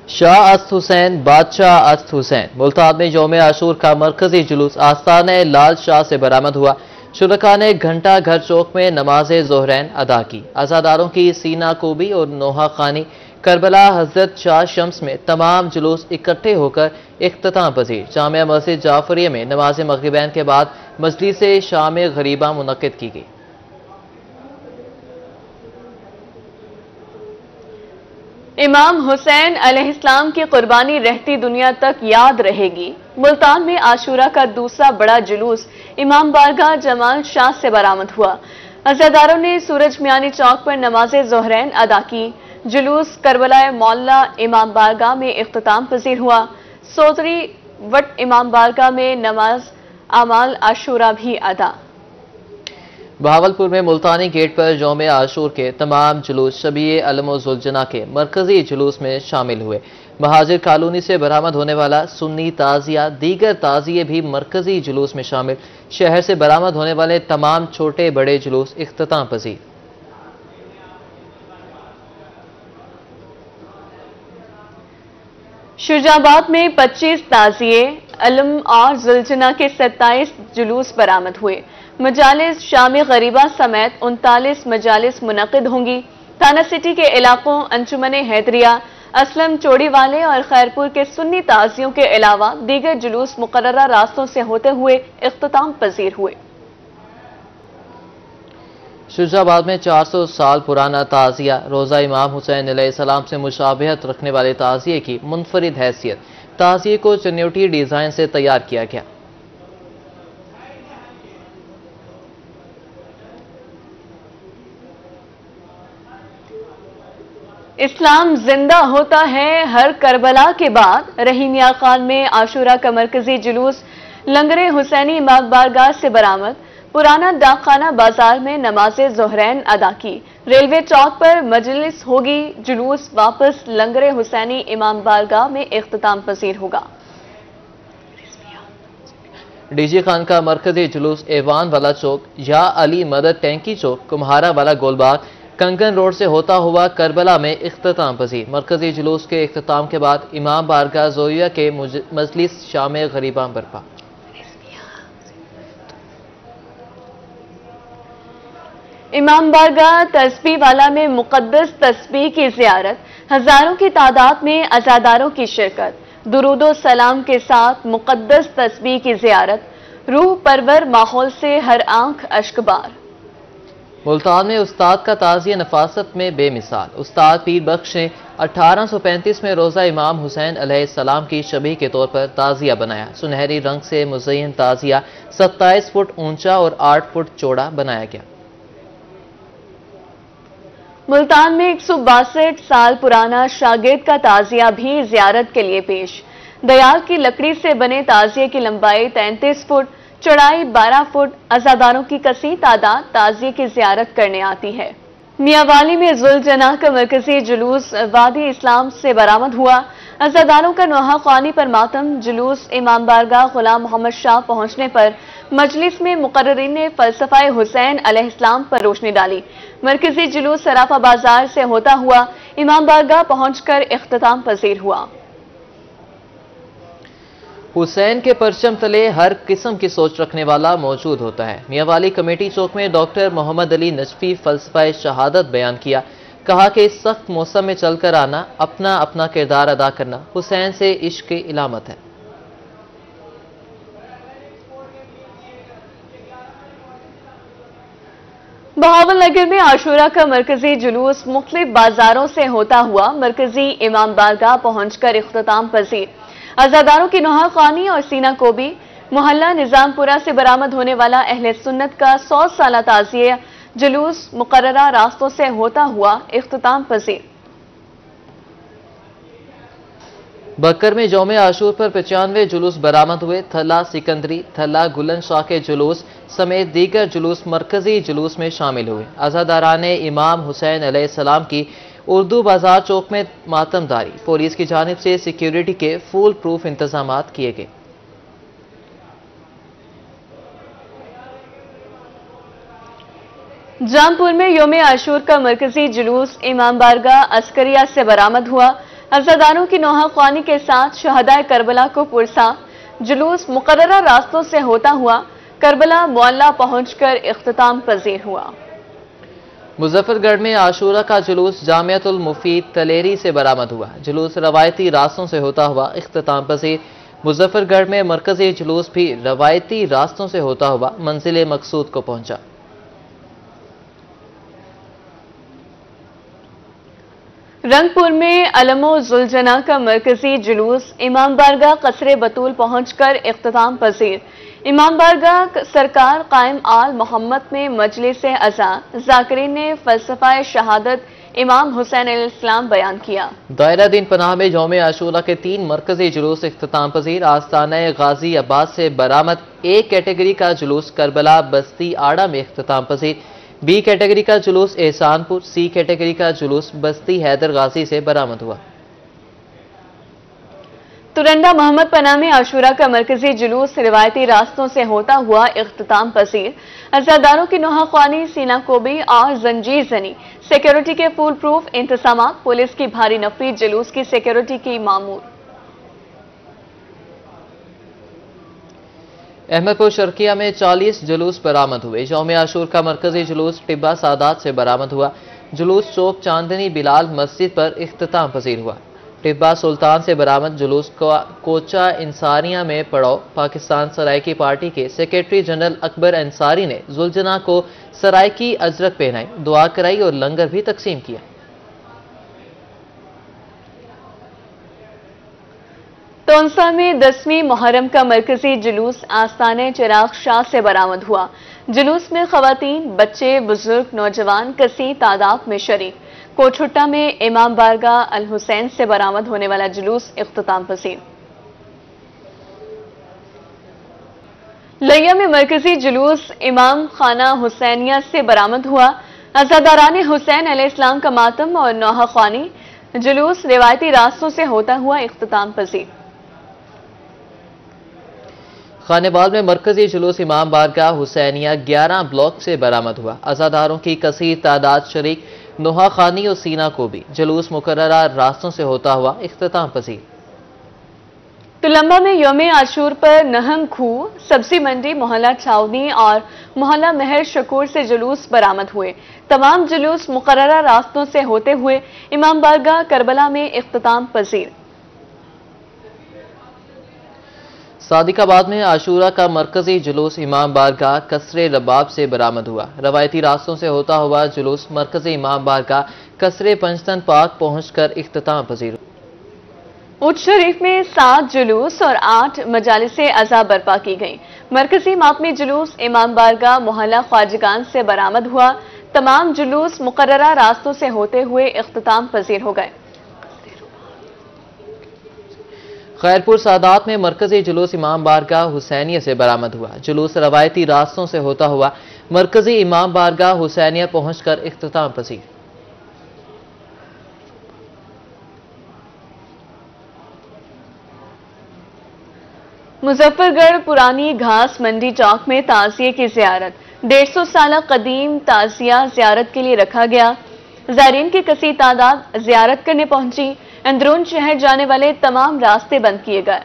शाह अस्त हुसैन बादशाह अस्त हुसैन मुल्तान में यौम आशूर का मरकजी जुलूस आस्थान लाल शाह से बरामद हुआ। शुरका ने घंटा घर चौक में नमाज ज़ोहरैन अदा की। अज़ादारों की सीना कोबी और नोहा खानी करबला हजरत शाह शम्स में तमाम जुलूस इकट्ठे होकर इख्तिताम पजीर जामिया मस्जिद जाफरिया में नमाज मगरिबैन के बाद मजलिस शाम गरीबा मुनक्किद की गई। इमाम हुसैन अलैहिस्सलाम की कुर्बानी रहती दुनिया तक याद रहेगी। मुल्तान में आशूरा का दूसरा बड़ा जुलूस इमाम बारगाह जमाल शाह से बरामद हुआ। अज़ादारों ने सूरज मियानी चौक पर नमाज ज़ोहरैन अदा की। जुलूस करबला मौला इमाम बारगाह में इख्तिताम पजीर हुआ। सोदरी वट इमाम बारगाह में नमाज आमाल आशूरा भी अदा। बहावलपुर में मुल्तानी गेट पर यौम आशूर के तमाम जुलूस शबीए अलम-उज़-ज़ुलजना के मरकजी जुलूस में शामिल हुए। महाजिर कॉलोनी से बरामद होने वाला सुन्नी ताजिया दीगर ताजिए भी मरकजी जुलूस में शामिल। शहर से बरामद होने वाले तमाम छोटे बड़े जुलूस इख्तिताम पजीर। शुजाबाद में 25 ताजिए अलम और जुलजना के 27 जुलूस बरामद हुए। मजालिस शामी गरीबा समेत 39 मजालिस मुनक़िद होंगी। थाना सिटी के इलाकों अंजुमने हैदरिया, असलम चोड़ीवाले और खैरपुर के सुन्नी ताजियों के अलावा दीगर जुलूस मुकर्ररा रास्तों से होते हुए इख्तिताम पजीर हुए। शुजाबाद में 400 साल पुराना ताजिया रोज़ा इमाम हुसैन अलैहिस्सलाम से मुशाबहत रखने वाले ताजिए की मुनफरिद हैसियत ताजिए को चन्योटी डिजाइन से तैयार किया गया। इस्लाम जिंदा होता है हर करबला के बाद। रहीमिया खान में आशूरा का मरकजी जुलूस लंगरे हुसैनी इमाम बारगाह से बरामद। पुराना डाकखाना बाजार में नमाज ज़ोहरैन अदा की। रेलवे चौक पर मजलिस होगी। जुलूस वापस लंगरे हुसैनी इमाम बारगाह में इख्तिताम पजीर होगा। डीजी खान का मरकजी जुलूस एवान वाला चौक या अली मदद टैंकी चौक कुम्हारा वाला गोलबाग कंगन रोड से होता हुआ करबला में इख्तिताम पजीर। मरकजी जुलूस के इख्तिताम के बाद इमाम बारगाह ज़ोया के मजलिस शाम गरीबा बरपा। इमाम बारगाह तस्बीह वाला में मुकद्दस तस्बीह की ज़ियारत। हजारों की तादाद में अज़ादारों की शिरकत। दुरूदो सलाम के साथ मुकद्दस तस्बीह की ज़ियारत। रूह परवर माहौल से हर आंख अश्कबार। मुल्तान में उस्ताद का ताज़िया नफासत में बेमिसाल। उस्ताद पीर बख्श ने 1835 में रोज़ा इमाम हुसैन अलैहिस्सलाम की शबीह के तौर पर ताज़िया बनाया। सुनहरी रंग से मुज़य्यन ताज़िया 27 फुट ऊंचा और 8 फुट चौड़ा बनाया गया। मुल्तान में 162 साल पुराना शागिर्द का ताज़िया भी ज़ियारत के लिए पेश। दयाल की लकड़ी से बने ताज़िए की लंबाई 33 फुट, चौड़ाई 12 फुट। अज़ादारों की कसी तादाद ताज़िए की ज़ियारत करने आती है। मियावाली में ज़ुलजना का मरकजी जुलूस वादी इस्लाम से बरामद हुआ। अज़ादारों का नोहा ख़ानी पर मातम। जुलूस इमाम बारगाह गुलाम मोहम्मद शाह पहुंचने पर मजलिस में मुकर्ररीन ने फ़लसफ़ा हुसैन अलैहिस्सलाम पर रोशनी डाली। मरकजी जुलूस सराफा बाजार से होता हुआ इमाम बारगाह पहुंचकर इख्तिताम पजीर हुआ। हुसैन के परचम तले हर किस्म की सोच रखने वाला मौजूद होता है। मियावाली कमेटी चौक में डॉक्टर मोहम्मद अली नजफी फ़लसफ़ा शहादत बयान किया। कहा कि इस सख्त मौसम में चलकर आना, अपना अपना किरदार अदा करना हुसैन से इश्क की इलामत है। बहावलनगर में आशूरा का मरकजी जुलूस मुख्तलिफ बाजारों से होता हुआ मरकजी इमाम बारगाह पहुंचकर इख्तिताम पजीर। अज़ादारों की नोहा ख़ानी और सीना कोबी। मोहल्ला निजामपुरा से बरामद होने वाला अहले सुन्नत का 100 साला ताज़िया जुलूस मुकर्ररा रास्तों से होता हुआ इख्तिताम पजीर। बकर में यौम आशूर पर 95 जुलूस बरामद हुए। थला सिकंदरी, थला गुलन शाह के जुलूस समेत दीगर जुलूस मरकजी जुलूस में शामिल हुए। अज़ादाराने इमाम हुसैन अलैहिस्सलाम की उर्दू बाजार चौक में मातमदारी। पुलिस की जानिब से सिक्योरिटी के फुल प्रूफ इंतजाम किए गए। जामपुर में यौम आशूर का मरकजी जुलूस इमाम बारगाह अस्करिया से बरामद हुआ। अज़ादारों की नोहा ख्वानी के साथ शहदाए करबला को पुरसा जुलूस मुकर्ररा रास्तों से होता हुआ करबला मोहल्ला पहुंचकर इख्तिताम पजीर हुआ। मुजफ्फरगढ़ में आशूरा का जुलूस जामियातुल मुफीद तलेरी से बरामद हुआ। जुलूस रवायती रास्तों से होता हुआ इख्तिताम पजीर। मुजफ्फरगढ़ में मरकजी जुलूस भी रवायती रास्तों से होता हुआ मंजिल मकसूद को पहुंचा। रंगपुर में अलमो जुलजना का मरकजी जुलूस इमाम बारगाह कसरे बतूल पहुंचकर इख्तिताम पजीर। इमाम बारगाह सरकार कायम आल मोहम्मद में मजलिस अज़ा ज़ाकिरीन ने फलसफा शहादत इमाम हुसैन अलैहिस्सलाम बयान किया। दायरा दिन पनाह में यौम आशूरा के 3 मरकजी जुलूस इख्तिताम पजीर। आस्ताना गाजी अब्बास से बरामद ए कैटेगरी का जुलूस करबला बस्ती आड़ा में इख्तिताम पजीर। बी कैटेगरी का जुलूस एहसानपुर, सी कैटेगरी का जुलूस बस्ती हैदर गाजी से बरामद हुआ। तुरंडा मोहम्मद पना में आशूरा का मरकजी जुलूस रिवायती रास्तों से होता हुआ इख्तिताम पजीर। अज़ादारों की नोहा ख्वानी, सीना कोबी और जंजीर जनी, सिक्योरिटी के फुल प्रूफ इंतजाम, पुलिस की भारी नफरी, जुलूस की सिक्योरिटी की मामूर। अहमदपुर शर्किया में 40 जुलूस बरामद हुए। यौम आशूर का मरकजी जुलूस टिब्बा सादात से बरामद हुआ। जुलूस चौक चांदनी बिलाल मस्जिद पर इख्तिताम पजीर हुआ। टिब्बा सुल्तान से बरामद जुलूस कोचा इंसारिया में पड़ाव। पाकिस्तान सराइकी पार्टी के सेक्रेटरी जनरल अकबर अंसारी ने जुलजना को सराइकी अजरक पहनाई, दुआ कराई और लंगर भी तकसीम किया। तोंसा में 10वीं मुहर्रम का मरकजी जुलूस आस्ताने चिराग शाह से बरामद हुआ। जुलूस में खवातीन, बच्चे, बुजुर्ग, नौजवान कसी तादाद में शरीक। कोटहुट्टा में इमाम बारगाह अल हुसैन से बरामद होने वाला जुलूस इख्तिताम पजीर। लिया में मरकजी जुलूस इमाम खाना हुसैनिया से बरामद हुआ। अज़ादारान हुसैन अलैहिस्सलाम का मातम और नौहा ख्वानी जुलूस रिवायती रास्तों से होता हुआ इख्तिताम पजीर। खानेबाल में मरकजी जुलूस इमाम बारगाह हुसैनिया 11 ब्लॉक से बरामद हुआ। अज़ादारों की कसीर तादाद शरीक, नोहा खानी और सीना को भी जुलूस मुकर्ररा रास्तों से होता हुआ इख्तिताम पजीर। तुलंबा में यौम आशूर पर नहंग खूह, सब्जी मंडी, मोहल्ला छावनी और मोहल्ला महर शकूर से जुलूस बरामद हुए। तमाम जुलूस मुकर्ररा रास्तों से होते हुए इमाम बारगाह करबला में इख्तिताम पजीर। सादिकाबाद में आशूरा का मरकजी जुलूस इमाम बारगाह कसरे रबाब से बरामद हुआ। रवायती रास्तों से होता हुआ जुलूस मरकजी इमाम बारगाह कसरे पंचतन पार्क पहुंचकर इख्तिताम पजीर। उच शरीफ में 7 जुलूस और 8 मजालिसे अज़ा बर्पा की गई। मरकजी मातमी जुलूस इमाम बारगाह मोहल्ला ख्वाजगान से बरामद हुआ। तमाम जुलूस मुकर्ररा रास्तों से होते हुए इख्तिताम पजीर हो गए। खैरपुर सादात में मरकजी जुलूस इमाम बारगाह हुसैनिया से बरामद हुआ। जुलूस रवायती रास्तों से होता हुआ मरकजी इमाम बारगाह हुसैनिया पहुंचकर इख्तिताम पजीर। मुजफ्फरगढ़ पुरानी घास मंडी चौक में ताजिए की जियारत। 150 साल कदीम ताजिया जियारत के लिए रखा गया। ज़ायरीन की कसी तादाद जियारत करने पहुंची। अंदरून शहर जाने वाले तमाम रास्ते बंद किए गए।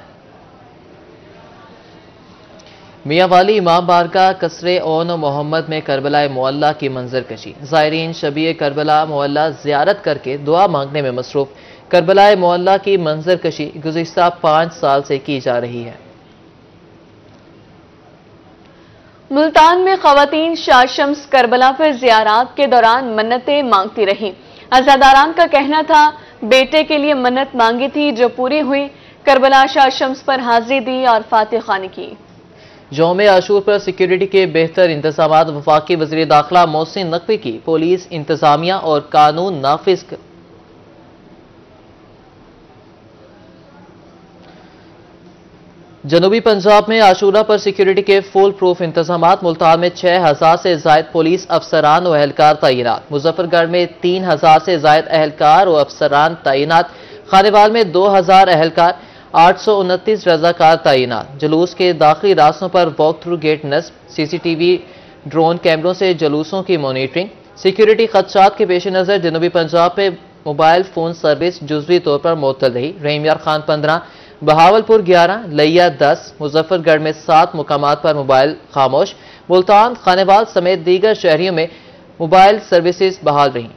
मियांवाली इमाम बारगाह कसरे ओन मोहम्मद में करबला मोहल्ला की मंजर कशी। ज़ायरीन शबीए करबला मोहल्ला जियारत करके दुआ मांगने में मसरूफ। करबला मोहल्ला की मंजर कशी गुज़िश्ता 5 साल से की जा रही है। मुल्तान में खवातीन शाह शम्स करबला पर जियारात के दौरान मन्नतें मांगती रही। अज़ादारान का कहना था बेटे के लिए मन्नत मांगी थी जो पूरी हुई। करबला शाह शम्स पर हाजिरी दी और फातिह खानी की। यौम आशूर पर सिक्योरिटी के बेहतर इंतजाम। वफाकी वज़ीर दाखिला मोहसिन नकवी की पुलिस, इंतजामिया और कानून नाफिज जनूबी पंजाब में आशूरा पर सिक्योरिटी के फुल प्रूफ इंतजाम। मुल्तान में 6000 से जायद पुलिस अफसरान और एहलकार तैनात। मुजफ्फरगढ़ में 3000 से जायद एहलकार और अफसरान तैनात। खानेवाल में 2000 एहलकार, 829 रजाकार तैनात। जुलूस के दाखिली रास्तों पर वॉक थ्रू गेट नस्ब। CCTV ड्रोन कैमरों से जुलूसों की मॉनिटरिंग। सिक्योरिटी खदशात के पेश नज़र जनूबी पंजाब में मोबाइल फ़ोन सर्विस जुज़वी तौर पर मुअत्तल रही। रहीम यार खान 15, बहावलपुर 11, लिया 10, मुजफ्फरगढ़ में 7 मुकामात पर मोबाइल खामोश। मुल्तान, खानेवाल समेत दीगर शहरियों में मोबाइल सर्विसेज बहाल रही।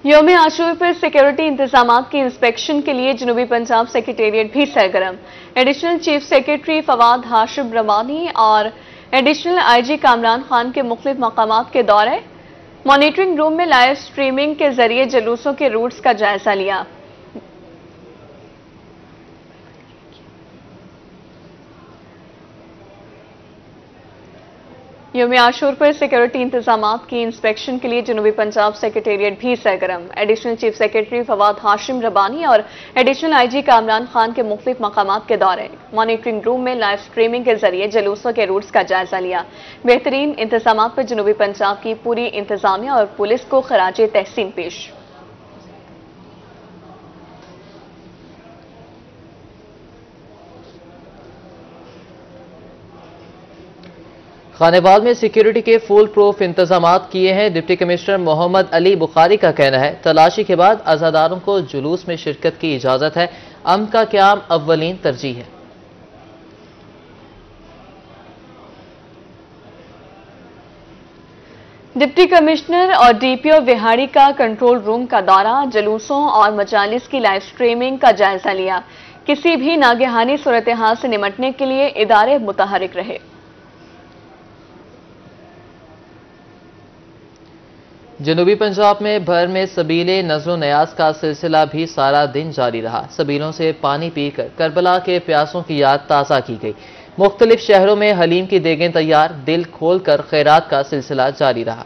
यौम आशूर पर सिक्योरिटी इंतजाम की इंस्पेक्शन के लिए जनूबी पंजाब सेक्रेटेरिएट भी सरगर्म। Additional chief secretary Fawad Hashim Rabbani और एडिशनल IG कामरान खान के मुख्तलिफ मकामात के दौरे। मॉनिटरिंग रूम में लाइव स्ट्रीमिंग के जरिए जुलूसों के रूट्स का जायजा लिया। यौम आशूर पर सिक्योरिटी इंतजाम की इंस्पेक्शन के लिए जनूबी पंजाब सेक्रेटेरिएट भी सरगर्म। Additional chief secretary Fawad Hashim Rabbani और एडिशनल IG कामरान खान के मुख्तलिफ मकामात के दौरे। मॉनिटरिंग रूम में लाइव स्ट्रीमिंग के जरिए जुलूसों के रूट्स का जायजा लिया। बेहतरीन इंतजाम पर जनूबी पंजाब की पूरी इंतजामिया और पुलिस को खराज तहसीन पेश। खानेवाल में सिक्योरिटी के फुल प्रूफ इंतजाम किए हैं। डिप्टी कमिश्नर मोहम्मद अली बुखारी का कहना है, तलाशी के बाद अज़ादारों को जुलूस में शिरकत की इजाजत है। अमन का क़याम अव्वलीन तरजीह है। डिप्टी कमिश्नर और DPO विहाड़ी का कंट्रोल रूम का दौरा, जुलूसों और मजालिस की लाइव स्ट्रीमिंग का जायजा लिया। किसी भी नागहानी सूरत हाल से निमटने के लिए इदारे मुतहरिक रहे। जनूबी पंजाब में भर में सबीले नज़्र नयाज का सिलसिला भी सारा दिन जारी रहा। सबीलों से पानी पीकर करबला के प्यासों की याद ताज़ा की गई। मुख्तलिफ शहरों में हलीम की देगें तैयार, दिल खोल कर खैरात का सिलसिला जारी रहा।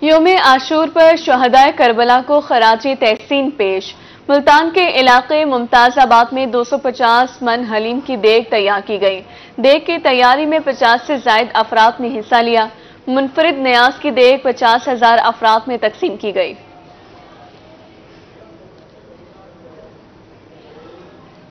यौम आशूर पर शहदाए करबला को खराजी तहसीन पेश। मुल्तान के इलाके मुमताज़ाबाद में 250 मन हलीम की देग तैयार की गई। देग की तैयारी में 50 से ज़ायद अफराद ने हिस्सा लिया। मुनफरिद न्याज की देग 50,000 अफराद में तकसीम की गई।